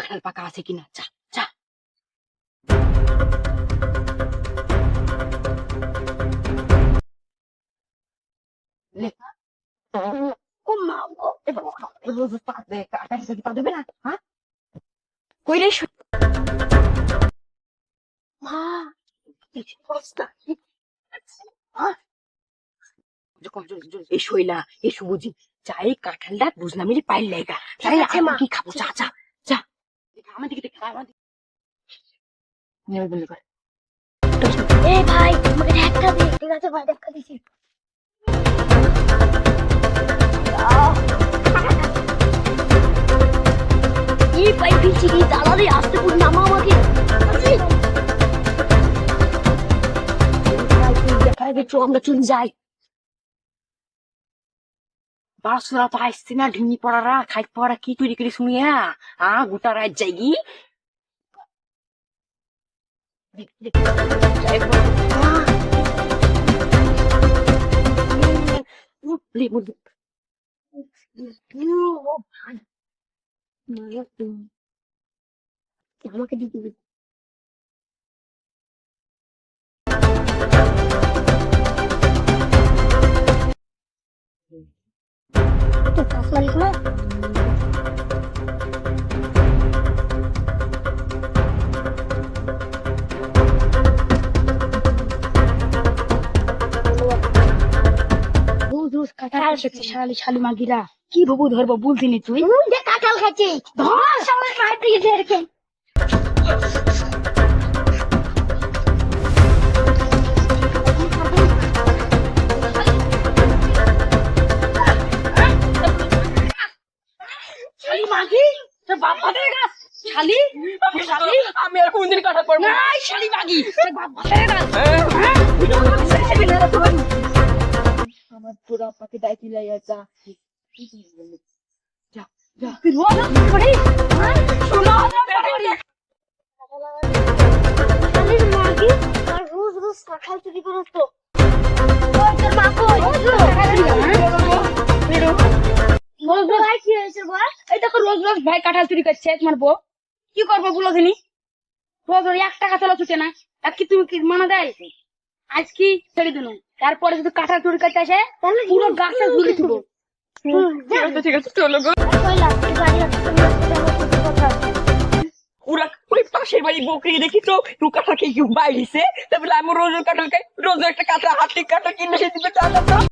কাঁঠাল পাকা আছে কিনা, যা যা। লেখা ও মা গো, এবার পা দে, কাঁঠাল যদি পা দেবে না, হ্যাঁ কই রে মা, এই অবস্থা, হ্যাঁ এই শৈলা এই সুবুজি, যাই কাঁঠালটা বুঝলাম এই পাইল লাইগা, তাই মা কি খাবো, যা যা যা, আমার দিকে দেখা, আমার দিকে নেবে বলে করে। এ ভাই আমাকে ধাক্কা দে। ঠিক আছে ভাই, ধাক্কা দিছি। এই পাই পিছি কি দালালে আসতে পুরো নামা আমাকে। দেখায় দেখছো, আমরা চলে যাই। বাসুরা তো আসছে না, ঢিঙি পড়ারা খাই পড়া কি তৈরি করে শুনিয়া, গোটা রাত যাইগি। আমাকে দিতে দিবি। তো কাজ মালিক না। কাঁঠাল খেতে শালি শালি মাগিরা কি ভাবু ধরবো বুঝিনি তুই, যে কাঁঠাল খাচ্ছি ধর সবাই মার দিয়ে এরকম। শালি মাগি তোর বাপ ভাতের গাছ, শালি শালি আমি আর কোনদিন কাঁঠাল পারবো না, শালি মাগি তোর বাপ ভাতের গাছ। আমার পুরো আপাকে ডাইতি লাইয়া যা যা যা, তুই রোজ করে শোনা শালির মাগি আর রোজ রোজ কাঁঠাল চুরি করো তো। ওই তোর মা কই? রোজ রোজ ভাই কি হয়েছে বল? এই দেখো রোজ রোজ ভাই কাঁঠাল চুরি করছে, তোমার বউ কি করবো বলো দিনি, রোজ রোজ 1 টাকা চলো ছুটে না, আর কি তুমি কি মানা দেয়, আজ কি ছেড়ে দিল, তারপরে যদি কাঁঠাল চুরি করতে আসে তাহলে পুরো গাছটা ঝুলি দিব। ঠিক আছে চলো গো। কইলা তুই বাড়ি আসতে কথা। ওরা ওই পাশের বাড়ি বকরি দেখি তো কাঁঠাল খেয়ে বাইরেছে, তারপরে আমি রোজ কাঁঠাল খাই, রোজ একটা কাঁঠাল হাতে কাঁঠাল কিনে সে দিবে টাকা।